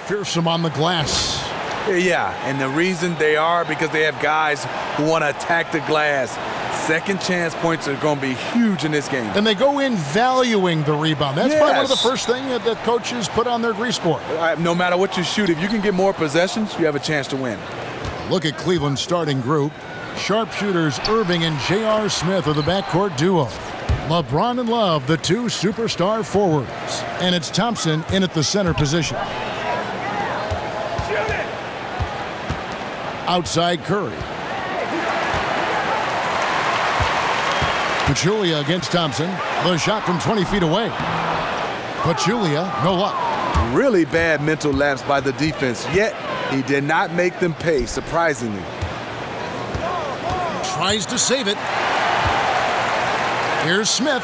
fearsome on the glass. Yeah, and the reason they are because they have guys who want to attack the glass. Second chance points are going to be huge in this game. And they go in valuing the rebound. That's probably one of the first things that coaches put on their grease board. No matter what you shoot, if you can get more possessions, you have a chance to win. Look at Cleveland's starting group. Sharpshooters Irving and J.R. Smith are the backcourt duo. LeBron and Love, the two superstar forwards. And it's Thompson in at the center position. Outside Curry. Pachulia against Thompson. The shot from 20 feet away. Pachulia, no luck. Really bad mental lapse by the defense, yet he did not make them pay, surprisingly. Tries to save it. Here's Smith.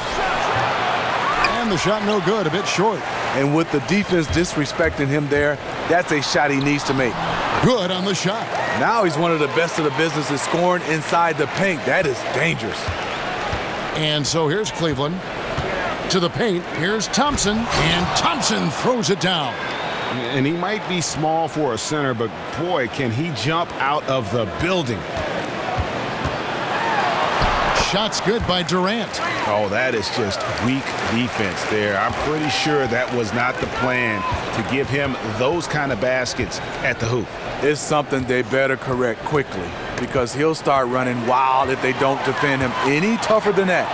And the shot no good, a bit short. And with the defense disrespecting him there, that's a shot he needs to make. Good on the shot. Now he's one of the best of the business is scoring inside the paint. That is dangerous. And so here's Cleveland to the paint. Here's Thompson, and Thompson throws it down. And he might be small for a center, but boy, can he jump out of the building. Shot's good by Durant. Oh, that is just weak defense there. I'm pretty sure that was not the plan to give him those kind of baskets at the hoop. It's something they better correct quickly because he'll start running wild if they don't defend him any tougher than that.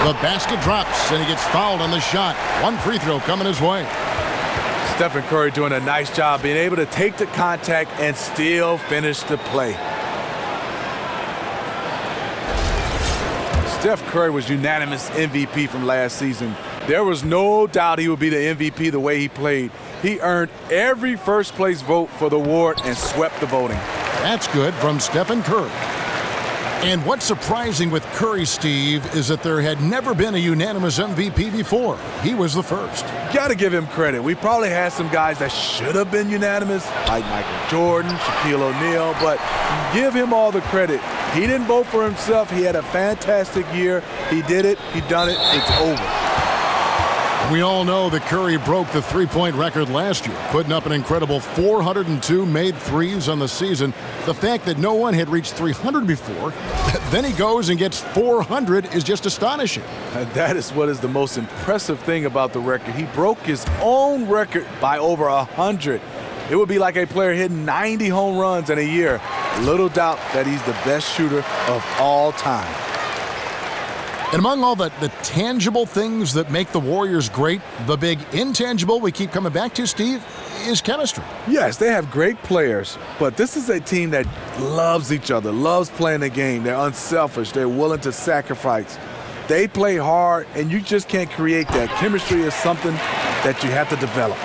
The basket drops, and he gets fouled on the shot. One free throw coming his way. Stephen Curry doing a nice job being able to take the contact and still finish the play. Steph Curry was unanimous MVP from last season. There was no doubt he would be the MVP the way he played. He earned every first-place vote for the award and swept the voting. That's good from Stephen Curry. And what's surprising with Curry, Steve, is that there had never been a unanimous MVP before. He was the first. Got to give him credit. We probably had some guys that should have been unanimous, like Michael Jordan, Shaquille O'Neal, but give him all the credit. He didn't vote for himself. He had a fantastic year. He did it. He done it. It's over. We all know that Curry broke the three-point record last year, putting up an incredible 402 made threes on the season. The fact that no one had reached 300 before, then he goes and gets 400 is just astonishing. And that is what is the most impressive thing about the record. He broke his own record by over 100. It would be like a player hitting 90 home runs in a year. Little doubt that he's the best shooter of all time. And among all the tangible things that make the Warriors great, the big intangible we keep coming back to, Steve, is chemistry. Yes, they have great players, but this is a team that loves each other, loves playing the game. They're unselfish. They're willing to sacrifice. They play hard, and you just can't create that. Chemistry is something that you have to develop.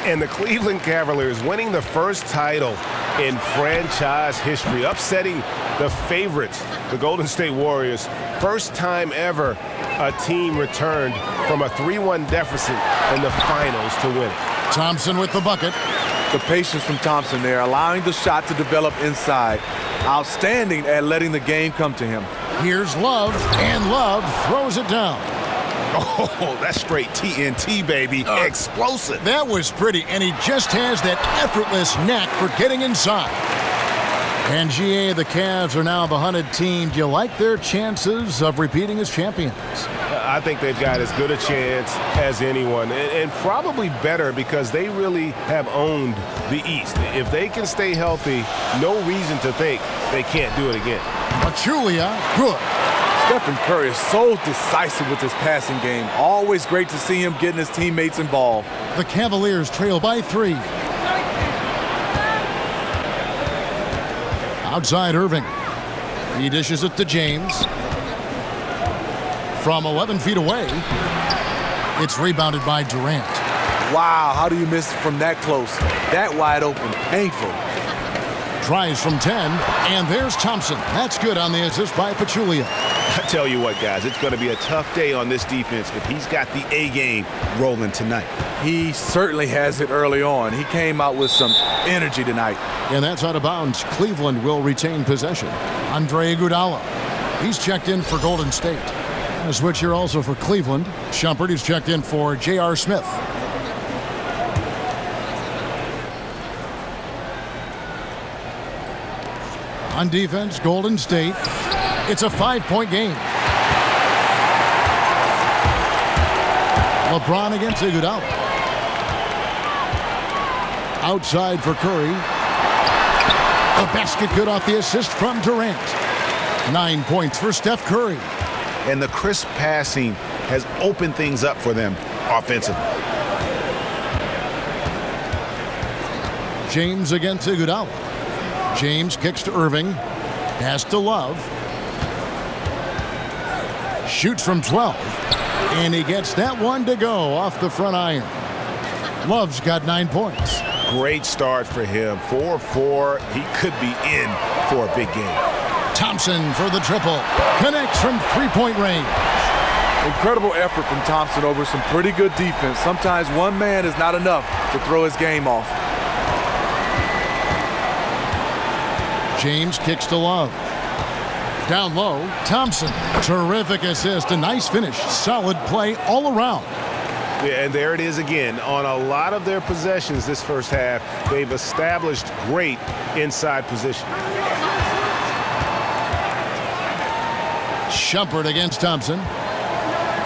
And the Cleveland Cavaliers winning the first title in franchise history, upsetting the favorites, the Golden State Warriors. First time ever a team returned from a 3-1 deficit in the finals to win it. Thompson with the bucket. The patience from Thompson there, allowing the shot to develop inside. Outstanding at letting the game come to him. Here's Love, and Love throws it down. Oh, that's straight TNT, baby. Explosive. That was pretty, and he just has that effortless knack for getting inside. And GA, the Cavs are now the hunted team. Do you like their chances of repeating as champions? I think they've got as good a chance as anyone, and probably better because they really have owned the East. If they can stay healthy, no reason to think they can't do it again. Pachulia, good. Stephen Curry is so decisive with his passing game. Always great to see him getting his teammates involved. The Cavaliers trail by 3. Outside Irving. He dishes it to James. From 11 feet away, it's rebounded by Durant. Wow, how do you miss from that close? That wide open, painful. Tries from 10, and there's Thompson. That's good on the assist by Pachulia. I tell you what, guys, it's going to be a tough day on this defense if he's got the A game rolling tonight. He certainly has it early on. He came out with some energy tonight. And that's out of bounds. Cleveland will retain possession. Andre Iguodala. He's checked in for Golden State. A switch here also for Cleveland. Shumpert is checked in for J.R. Smith. On defense, Golden State. It's a 5-point game. LeBron against Iguodala. Outside for Curry. The basket good off the assist from Durant. 9 points for Steph Curry. And the crisp passing has opened things up for them offensively. James against Iguodala. James kicks to Irving. Pass to Love. Shoots from 12. And he gets that one to go off the front iron. Love's got 9 points. Great start for him. 4-4. He could be in for a big game. Thompson for the triple. Connects from three-point range. Incredible effort from Thompson over some pretty good defense. Sometimes one man is not enough to throw his game off. James kicks to Love. Down low, Thompson. Terrific assist. A nice finish. Solid play all around. Yeah, and there it is again. On a lot of their possessions this first half, they've established great inside position. Shumpert against Thompson.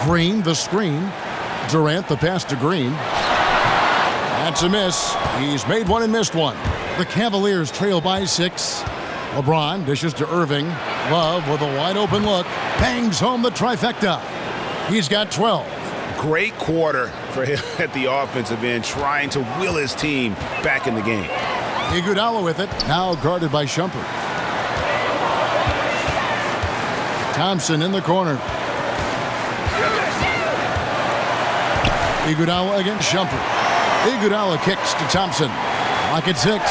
Green, the screen. Durant, the pass to Green. That's a miss. He's made one and missed one. The Cavaliers trail by 6. LeBron dishes to Irving. Love with a wide open look. Bangs home the trifecta. He's got 12. Great quarter for him at the offensive end, trying to will his team back in the game. Iguodala with it. Now guarded by Shumpert. Thompson in the corner. Iguodala against Shumpert. Iguodala kicks to Thompson. Lock at 6.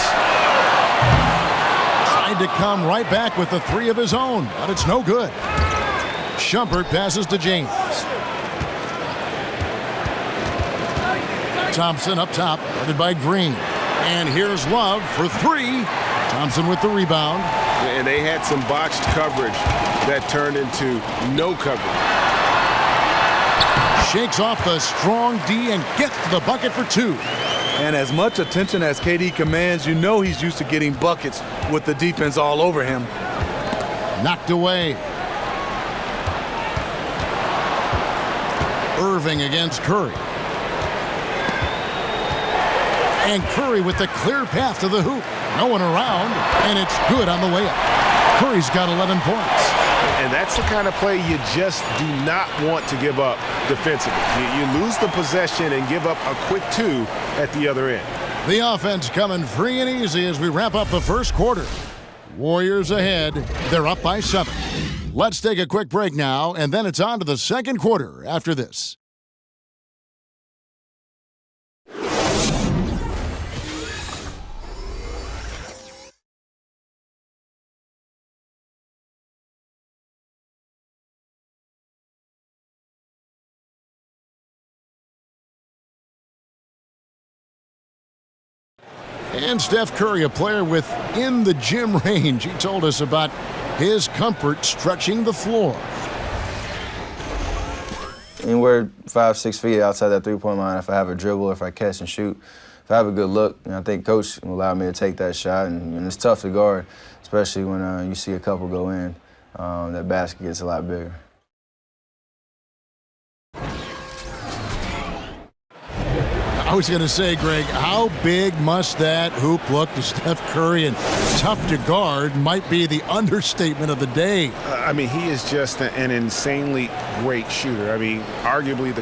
Tried to come right back with the 3 of his own, but it's no good. Shumpert passes to James. Thompson up top, guarded by Green. And here's Love for 3. Thompson with the rebound. And they had some botched coverage that turned into no coverage. Shakes off the strong D and gets to the bucket for 2. And as much attention as KD commands, you know he's used to getting buckets with the defense all over him. Knocked away. Irving against Curry. And Curry with the clear path to the hoop. No one around, and it's good on the layup. Curry's got 11 points. And that's the kind of play you just do not want to give up defensively. You lose the possession and give up a quick 2 at the other end. The offense coming free and easy as we wrap up the first quarter. Warriors ahead. They're up by 7. Let's take a quick break now, and then it's on to the second quarter after this. And Steph Curry, a player within the gym range. He told us about his comfort stretching the floor. Anywhere 5-6 feet outside that three-point line, if I have a dribble, if I catch and shoot, if I have a good look, I think Coach will allow me to take that shot. And it's tough to guard, especially when you see a couple go in. That basket gets a lot bigger. I was going to say, Greg, how big must that hoop look to Steph Curry? And tough to guard might be the understatement of the day. I mean, he is just an insanely great shooter. I mean, arguably,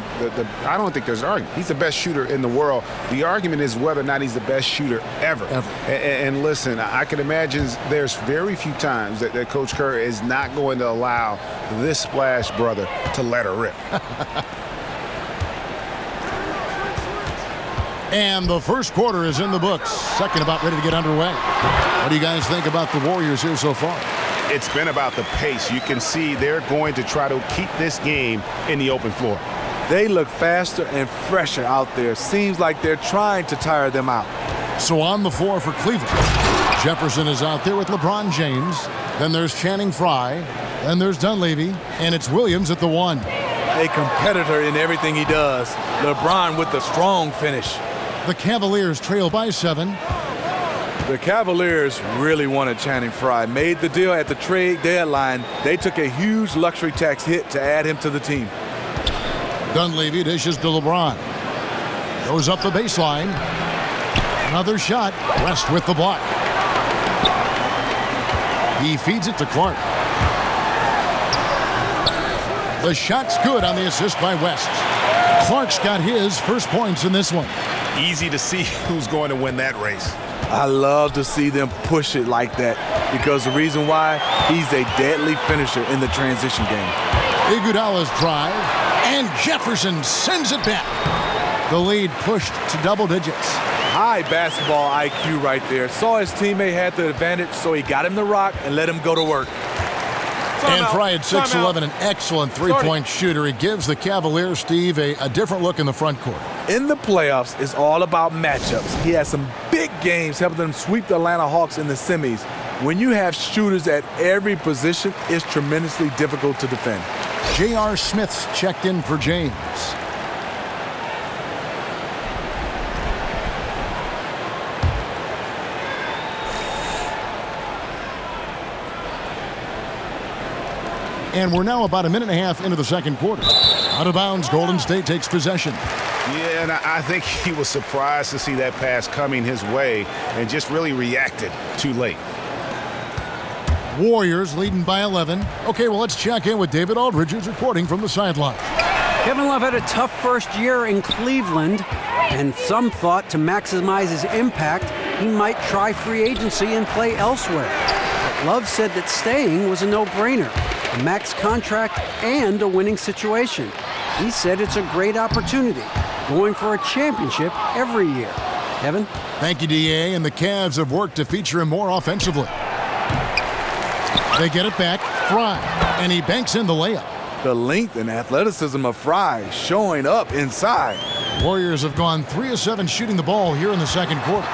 I don't think there's an argument. He's the best shooter in the world. The argument is whether or not he's the best shooter ever. And listen, I can imagine there's very few times that Coach Curry is not going to allow this splash brother to let her rip. And the first quarter is in the books. Second about ready to get underway. What do you guys think about the Warriors here so far? It's been about the pace. You can see they're going to try to keep this game in the open floor. They look faster and fresher out there. Seems like they're trying to tire them out. So on the floor for Cleveland, Jefferson is out there with LeBron James. Then there's Channing Frye. Then there's Dunleavy, and it's Williams at the 1. A competitor in everything he does. LeBron with the strong finish. The Cavaliers trail by 7. The Cavaliers really wanted Channing Frye. Made the deal at the trade deadline. They took a huge luxury tax hit to add him to the team. Dunleavy dishes to LeBron. Goes up the baseline. Another shot. West with the block. He feeds it to Clark. The shot's good on the assist by West. Clark's got his first points in this one. Easy to see who's going to win that race. I love to see them push it like that because the reason why, he's a deadly finisher in the transition game. Iguodala's drive, and Jefferson sends it back. The lead pushed to double digits. High basketball IQ right there. Saw his teammate had the advantage, so he got him the rock and let him go to work. And Frye at 6'11", an excellent three-point shooter. He gives the Cavaliers, Steve, a different look in the front court. In the playoffs, it's all about matchups. He has some big games helping them sweep the Atlanta Hawks in the semis. When you have shooters at every position, it's tremendously difficult to defend. J.R. Smith's checked in for James. And we're now about a minute and a half into the second quarter. Out of bounds, Golden State takes possession. Yeah, and I think he was surprised to see that pass coming his way and just really reacted too late. Warriors leading by 11. Okay, well, let's check in with David Aldridge, who's reporting from the sideline. Kevin Love had a tough first year in Cleveland, and some thought to maximize his impact, he might try free agency and play elsewhere. But Love said that staying was a no-brainer. A max contract and a winning situation. He said it's a great opportunity, going for a championship every year. Kevin? Thank you, D.A. And the Cavs have worked to feature him more offensively. They get it back. Frye. And he banks in the layup. The length and athleticism of Frye showing up inside. Warriors have gone 3 of 7 shooting the ball here in the second quarter.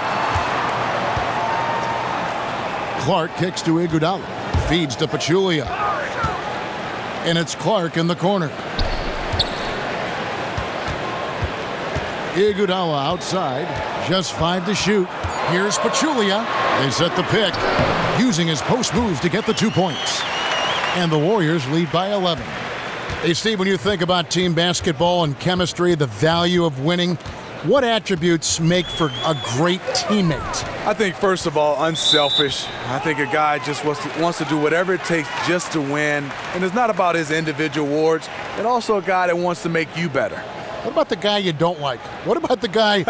Clark kicks to Iguodala. Feeds to Pachulia. And it's Clark in the corner. Iguodala outside. Just 5 to shoot. Here's Pachulia. They set the pick, using his post move to get the 2 points. And the Warriors lead by 11. Hey, Steve, when you think about team basketball and chemistry, the value of winning, what attributes make for a great teammate? I think, first of all, unselfish. I think a guy just wants to do whatever it takes just to win. And it's not about his individual awards. And also a guy that wants to make you better. What about the guy you don't like? What about the guy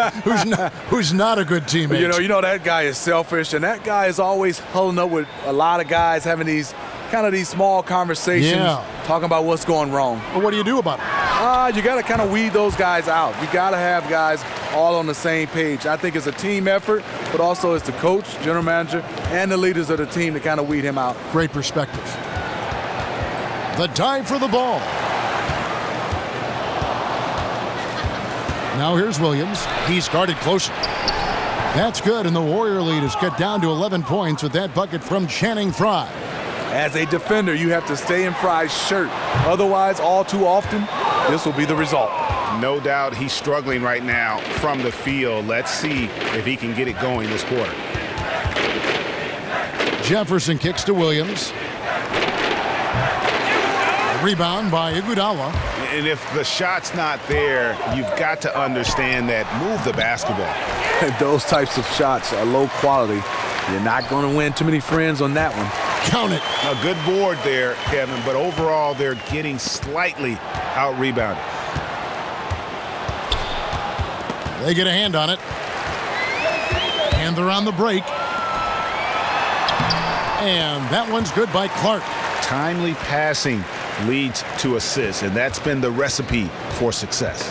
who's not a good teammate? You know that guy is selfish, and that guy is always huddling up with a lot of guys having these small conversations, talking about what's going wrong. Well, what do you do about it? You got to kind of weed those guys out. You got to have guys all on the same page. I think it's a team effort, but also it's the coach, general manager, and the leaders of the team to kind of weed him out. Great perspective. The dive for the ball. Now here's Williams. He's guarded closer. That's good, and the Warrior lead is cut down to 11 points with that bucket from Channing Frye. As a defender, you have to stay in Frye's shirt. Otherwise, all too often, this will be the result. No doubt he's struggling right now from the field. Let's see if he can get it going this quarter. Jefferson kicks to Williams. Rebound by Iguodala. And if the shot's not there, you've got to understand that. Move the basketball. Those types of shots are low quality. You're not going to win too many friends on that one. Count it. A good board there, Kevin, but overall they're getting slightly out-rebounded. They get a hand on it. And they're on the break. And that one's good by Clark. Timely passing leads to assists, and that's been the recipe for success.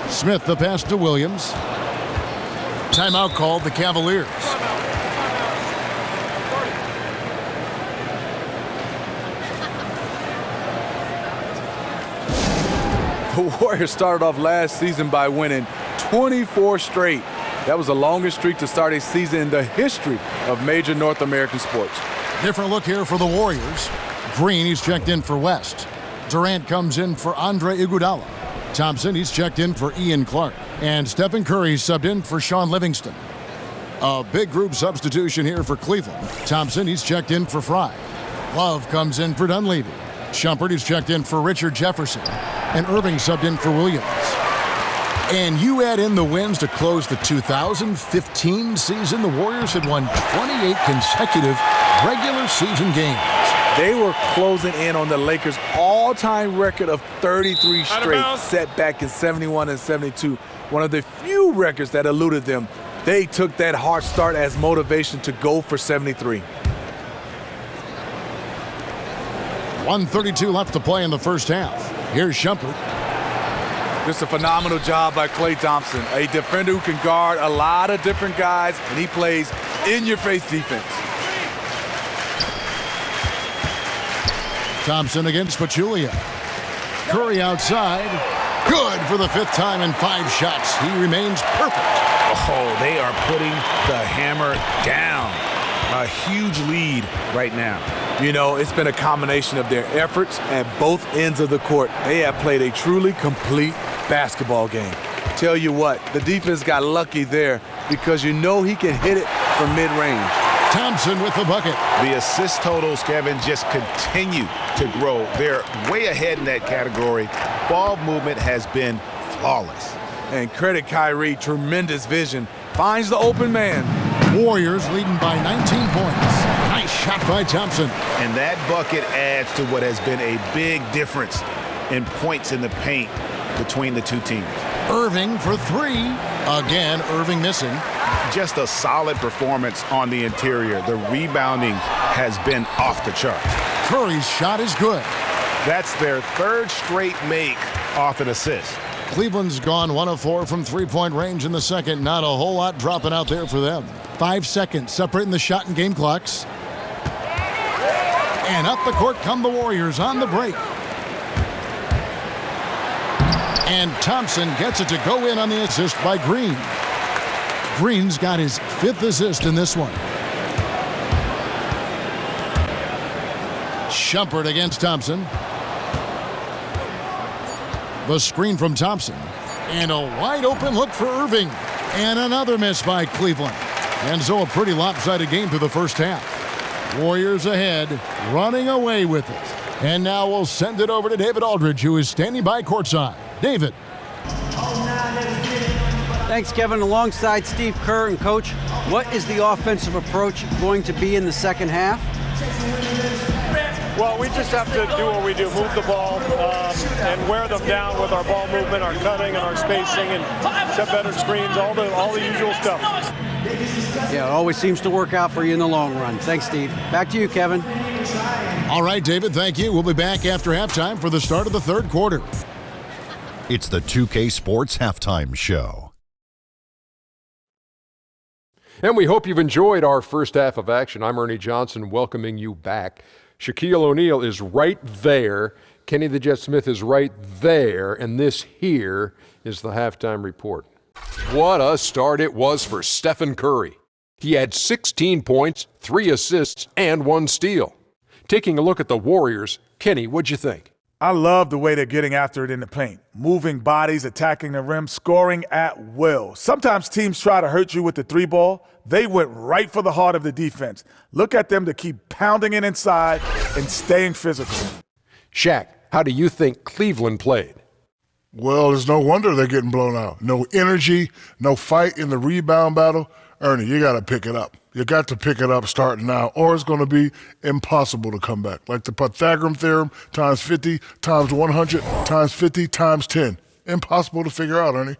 Smith the pass to Williams. Timeout called the Cavaliers. The Warriors started off last season by winning 24 straight. That was the longest streak to start a season in the history of major North American sports. Different look here for the Warriors. Green, he's checked in for West. Durant comes in for Andre Iguodala. Thompson, he's checked in for Ian Clark. And Stephen Curry subbed in for Sean Livingston. A big group substitution here for Cleveland. Thompson, he's checked in for Fry. Love comes in for Dunleavy. Shumpert, he's checked in for Richard Jefferson. And Irving subbed in for Williams. And you add in the wins to close the 2015 season, the Warriors had won 28 consecutive regular season games. They were closing in on the Lakers' all-time record of 33 straight, set back in 71 and 72. One of the few records that eluded them. They took that hard start as motivation to go for 73. 1:32 left to play in the first half. Here's Shumpert. Just a phenomenal job by Klay Thompson, a defender who can guard a lot of different guys, and he plays in-your-face defense. Thompson against Pachulia. Curry outside. Good for the 5th time in 5 shots. He remains perfect. Oh, they are putting the hammer down. A huge lead right now. You know, it's been a combination of their efforts at both ends of the court. They have played a truly complete basketball game. Tell you what, the defense got lucky there because you know he can hit it from mid-range. Thompson with the bucket. The assist totals, Kevin, just continue to grow. They're way ahead in that category. Ball movement has been flawless. And credit Kyrie, tremendous vision. Finds the open man. Warriors leading by 19 points. Nice shot by Thompson. And that bucket adds to what has been a big difference in points in the paint between the two teams. Irving for 3. Again, Irving missing. Just a solid performance on the interior. The rebounding has been off the charts. Curry's shot is good. That's their 3rd straight make off an assist. Cleveland's gone 1 of 4 from three-point range in the second. Not a whole lot dropping out there for them. 5 seconds separating the shot and game clocks. And up the court come the Warriors on the break. And Thompson gets it to go in on the assist by Green. Green's got his 5th assist in this one. Shumpert against Thompson. The screen from Thompson. And a wide open look for Irving. And another miss by Cleveland. And so a pretty lopsided game through the first half. Warriors ahead, running away with it. And now we'll send it over to David Aldridge, who is standing by courtside. David. Thanks, Kevin. Alongside Steve Kerr and Coach, what is the offensive approach going to be in the second half? Well, we just have to do what we do, move the ball and wear them down with our ball movement, our cutting, and our spacing, and set better screens, all the usual stuff. Yeah, it always seems to work out for you in the long run. Thanks, Steve. Back to you, Kevin. All right, David, thank you. We'll be back after halftime for the start of the third quarter. It's the 2K Sports Halftime Show. And we hope you've enjoyed our first half of action. I'm Ernie Johnson welcoming you back. Shaquille O'Neal is right there. Kenny the Jet Smith is right there. And this here is the halftime report. What a start it was for Stephen Curry. He had 16 points, 3 assists, and 1 steal. Taking a look at the Warriors, Kenny, what'd you think? I love the way they're getting after it in the paint. Moving bodies, attacking the rim, scoring at will. Sometimes teams try to hurt you with the 3 ball. They went right for the heart of the defense. Look at them to keep pounding it inside and staying physical. Shaq, how do you think Cleveland played? Well, it's no wonder they're getting blown out. No energy, no fight in the rebound battle. Ernie, you got to pick it up. You got to pick it up starting now, or it's going to be impossible to come back. Like the Pythagorean theorem, times 50, times 100, times 50, times 10. Impossible to figure out, Ernie.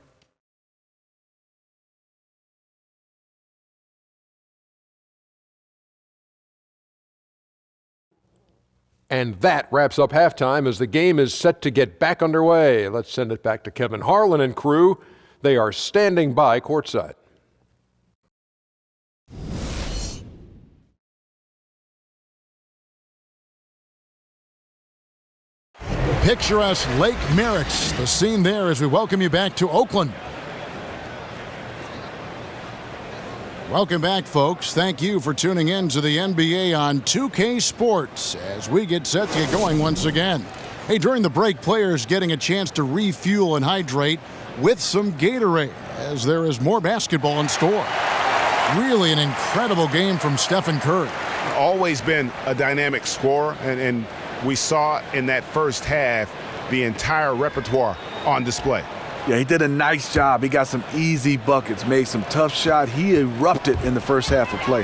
And that wraps up halftime as the game is set to get back underway. Let's send it back to Kevin Harlan and crew. They are standing by courtside. Picturesque Lake Merritt's the scene there as we welcome you back to Oakland. Welcome back, folks. Thank you for tuning in to the NBA on 2K Sports as we get set to get going once again. Hey, during the break, players getting a chance to refuel and hydrate with some Gatorade as there is more basketball in store. Really an incredible game from Stephen Curry. Always been a dynamic scorer, and we saw in that first half the entire repertoire on display. Yeah, he did a nice job. He got some easy buckets, made some tough shots. He erupted in the first half of play.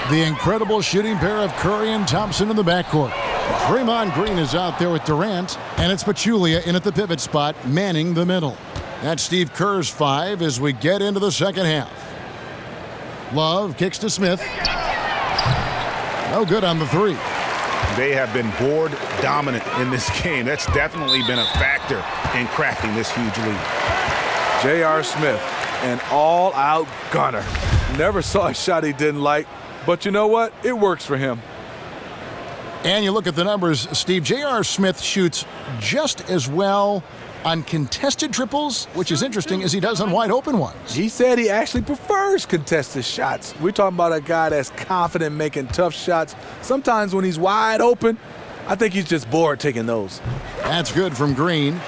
The incredible shooting pair of Curry and Thompson in the backcourt. Draymond Green is out there with Durant, and it's Pachulia in at the pivot spot, manning the middle. That's Steve Kerr's 5 as we get into the second half. Love kicks to Smith. No good on the 3. They have been board dominant in this game. That's definitely been a factor in crafting this huge lead. J.R. Smith, an all-out gunner. Never saw a shot he didn't like, but you know what? It works for him. And you look at the numbers, Steve, J.R. Smith shoots just as well on contested triples, which is interesting, as he does on wide open ones. He said he actually prefers contested shots. We're talking about a guy that's confident making tough shots. Sometimes when he's wide open, I think he's just bored taking those. That's good from Green.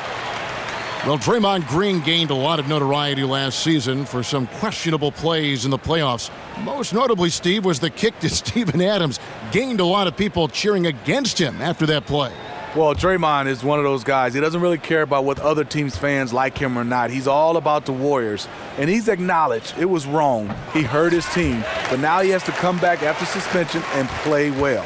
Well, Draymond Green gained a lot of notoriety last season for some questionable plays in the playoffs. Most notably, Steve, was the kick to Steven Adams. Gained a lot of people cheering against him after that play. Well, Draymond is one of those guys. He doesn't really care about what other teams' fans like him or not. He's all about the Warriors. And he's acknowledged it was wrong. He hurt his team. But now he has to come back after suspension and play well.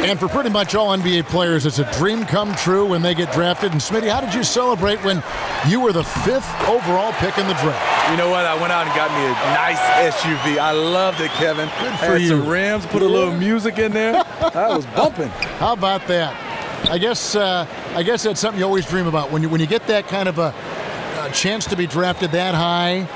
And for pretty much all NBA players, it's a dream come true when they get drafted. And Smitty, how did you celebrate when you were the 5th overall pick in the draft? You know what? I went out and got me a nice SUV. I loved it, Kevin. Good for Had you. some rims, put a little music in there. That was bumping. How about that? I guess that's something you always dream about when you get that kind of a chance to be drafted that high,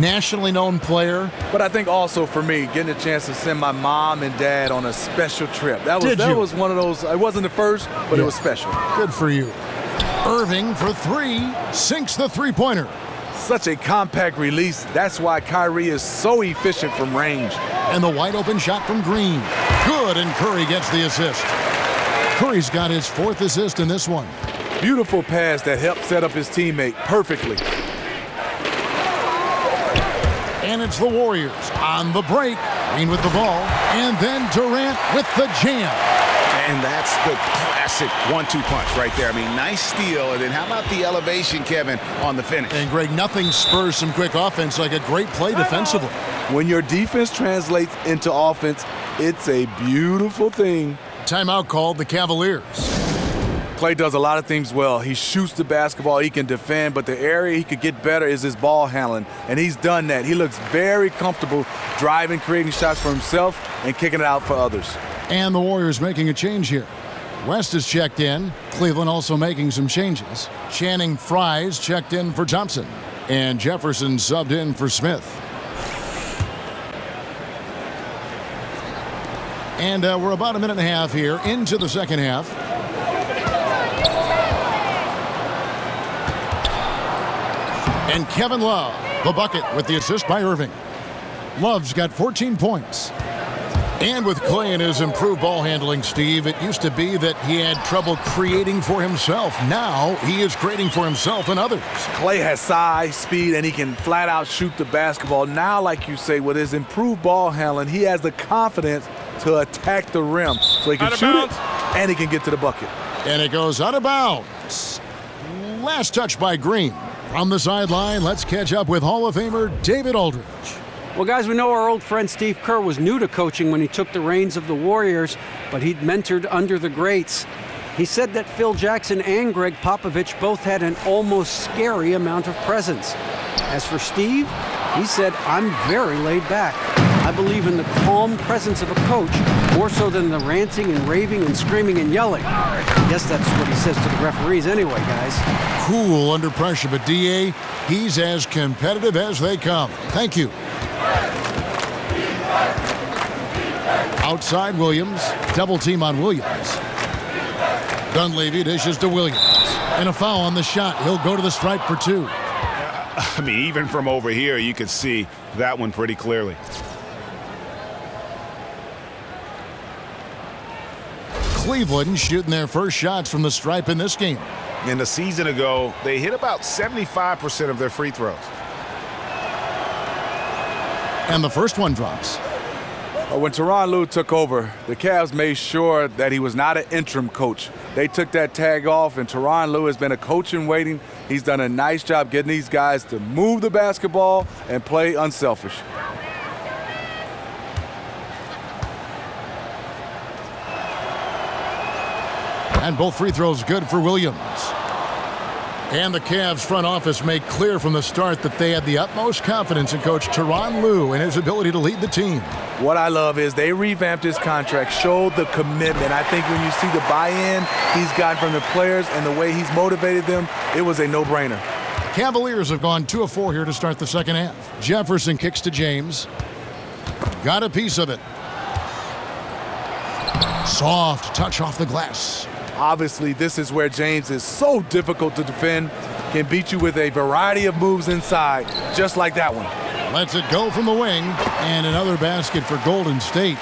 nationally known player. But I think also for me, getting a chance to send my mom and dad on a special trip. That was one of those. It wasn't the first, but it was special. Good for you. Irving for 3, sinks the three-pointer. Such a compact release. That's why Kyrie is so efficient from range. And the wide open shot from Green. Good, and Curry gets the assist. Curry's got his 4th assist in this one. Beautiful pass that helped set up his teammate perfectly. And it's the Warriors on the break. Green with the ball, and then Durant with the jam. And that's the classic 1-2 punch right there. I mean, nice steal, and then how about the elevation, Kevin, on the finish? And Greg, nothing spurs some quick offense like a great play defensively. When your defense translates into offense, it's a beautiful thing. Timeout called the Cavaliers. Klay does a lot of things well. He shoots the basketball, he can defend, but the area he could get better is his ball handling, and he's done that. He looks very comfortable driving, creating shots for himself, and kicking it out for others. And the Warriors making a change here. West is checked in. Cleveland also making some changes. Channing Frye's checked in for Thompson, and Jefferson subbed in for Smith. And we're about a minute and a half here into the second half. And Kevin Love, the bucket with the assist by Irving. Love's got 14 points. And with Klay and his improved ball handling, Steve, it used to be that he had trouble creating for himself. Now he is creating for himself and others. Klay has size, speed, and he can flat out shoot the basketball. Now, like you say, with his improved ball handling, he has the confidence to attack the rim. So he can shoot it, and he can get to the bucket. And it goes out of bounds. Last touch by Green. From the sideline, let's catch up with Hall of Famer David Aldridge. Well, guys, we know our old friend Steve Kerr was new to coaching when he took the reins of the Warriors, but he'd mentored under the greats. He said that Phil Jackson and Greg Popovich both had an almost scary amount of presence. As for Steve, he said, "I'm very laid back. I believe in the calm presence of a coach, more so than the ranting and raving and screaming and yelling." I guess that's what he says to the referees anyway, guys. Cool under pressure, but D.A., he's as competitive as they come. Thank you. Outside Williams, double team on Williams. Dunleavy dishes to Williams. And a foul on the shot. He'll go to the stripe for 2. I mean, even from over here, you could see that one pretty clearly. Cleveland shooting their first shots from the stripe in this game. And a season ago, they hit about 75% of their free throws. And the first one drops. When Tyronn Lue took over, the Cavs made sure that he was not an interim coach. They took that tag off, and Tyronn Lue has been a coach in waiting. He's done a nice job getting these guys to move the basketball and play unselfish. And both free throws good for Williams. And the Cavs front office made clear from the start that they had the utmost confidence in Coach Tyronn Lue and his ability to lead the team. What I love is they revamped his contract, showed the commitment. I think when you see the buy-in he's gotten from the players and the way he's motivated them, it was a no-brainer. Cavaliers have gone 2 of 4 here to start the second half. Jefferson kicks to James. Got a piece of it. Soft touch off the glass. Obviously, this is where James is so difficult to defend. Can beat you with a variety of moves inside, just like that one. Lets it go from the wing, and another basket for Golden State.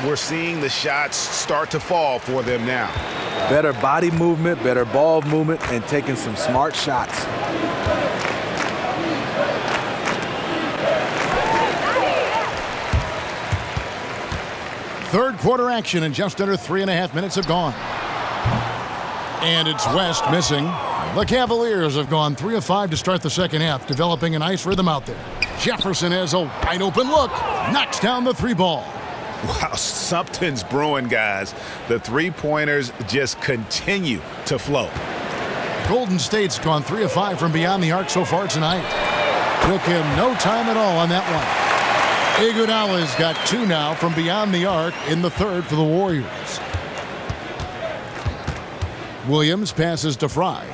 We're seeing the shots start to fall for them now. Better body movement, better ball movement, and taking some smart shots. Third quarter action, and just under 3.5 minutes have gone. And it's West missing. The Cavaliers have gone 3 of 5 to start the second half, developing a nice rhythm out there. Jefferson has a wide open look, knocks down the 3 ball. Wow, something's brewing, guys. The three-pointers just continue to flow. Golden State's gone 3 of 5 from beyond the arc so far tonight. Took him no time at all on that one. Iguodala's got 2 now from beyond the arc in the third for the Warriors. Williams passes to Fry.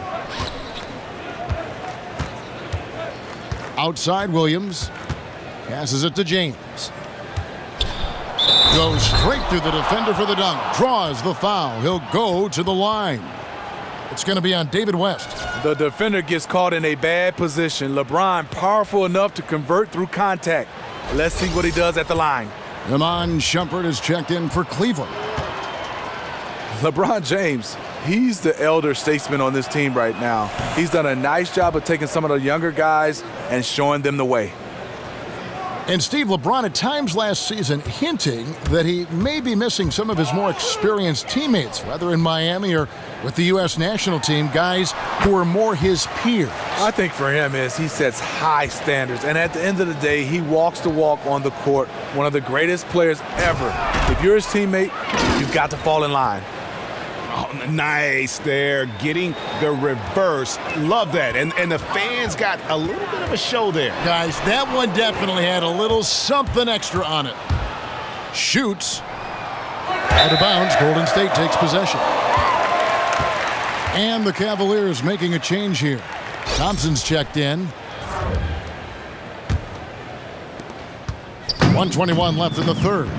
Outside Williams. Passes it to James. Goes straight through the defender for the dunk. Draws the foul. He'll go to the line. It's going to be on David West. The defender gets caught in a bad position. LeBron powerful enough to convert through contact. Let's see what he does at the line. Iman Shumpert is checked in for Cleveland. LeBron James, he's the elder statesman on this team right now. He's done a nice job of taking some of the younger guys and showing them the way. And Steve, LeBron at times last season hinting that he may be missing some of his more experienced teammates, whether in Miami or with the U.S. national team, guys who are more his peers. I think for him is he sets high standards, and at the end of the day, he walks the walk on the court, one of the greatest players ever. If you're his teammate, you've got to fall in line. Oh, nice there, getting the reverse. Love that. And the fans got a little bit of a show there. Guys, that one definitely had a little something extra on it. Shoots. Out of bounds, Golden State takes possession. And the Cavaliers making a change here. Thompson's checked in. 1:21 left in the third.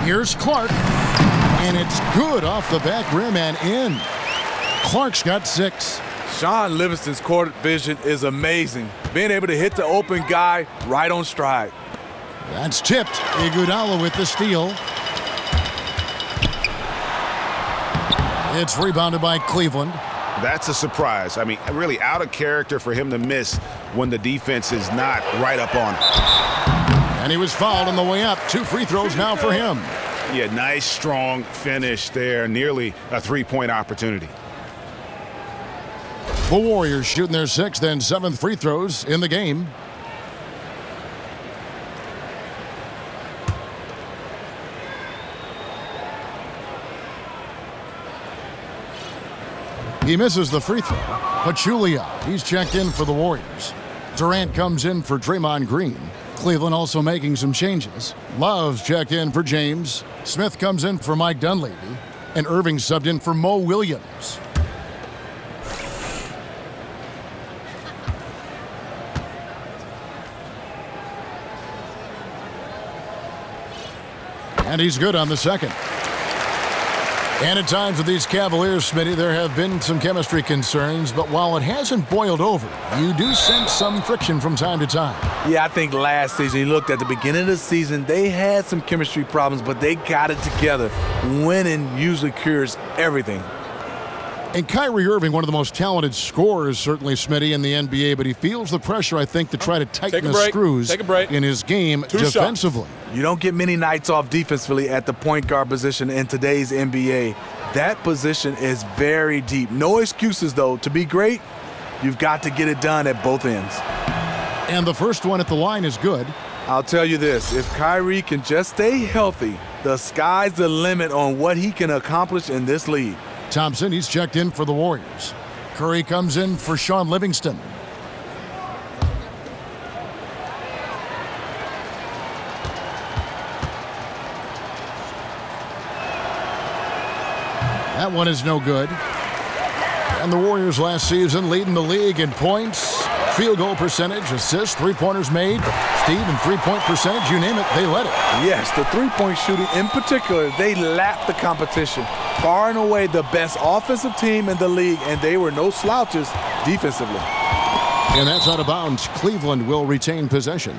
Here's Clark. And it's good off the back rim and in. Clark's got 6. Sean Livingston's court vision is amazing. Being able to hit the open guy right on stride. That's tipped. Iguodala with the steal. It's rebounded by Cleveland. That's a surprise. I mean, really out of character for him to miss when the defense is not right up on him. And he was fouled on the way up. 2 free throws now for him. Yeah, nice, strong finish there. Nearly a 3-point opportunity. The Warriors shooting their 6th and 7th free throws in the game. He misses the free throw. Pachulia, he's checked in for the Warriors. Durant comes in for Draymond Green. Cleveland also making some changes. Love's checked in for James. Smith comes in for Mike Dunleavy. And Irving subbed in for Mo Williams. And he's good on the second. And at times with these Cavaliers, Smitty, there have been some chemistry concerns, but while it hasn't boiled over, you do sense some friction from time to time. Yeah, I think last season, you looked at the beginning of the season, they had some chemistry problems, but they got it together. Winning usually cures everything. And Kyrie Irving, one of the most talented scorers, certainly, Smitty, in the NBA, but he feels the pressure, I think, to try to tighten the screws in his game defensively. You don't get many nights off defensively at the point guard position in today's NBA. That position is very deep. No excuses, though. To be great, you've got to get it done at both ends. And the first one at the line is good. I'll tell you this, if Kyrie can just stay healthy, the sky's the limit on what he can accomplish in this league. Thompson, he's checked in for the Warriors. Curry comes in for Sean Livingston. That one is no good. And the Warriors last season leading the league in points, field goal percentage, assists, three-pointers made. Steve, and three-point percentage, you name it, they led it. Yes, the three-point shooting in particular, they lapped the competition. Far and away the best offensive team in the league, and they were no slouches defensively. And that's out of bounds. Cleveland will retain possession.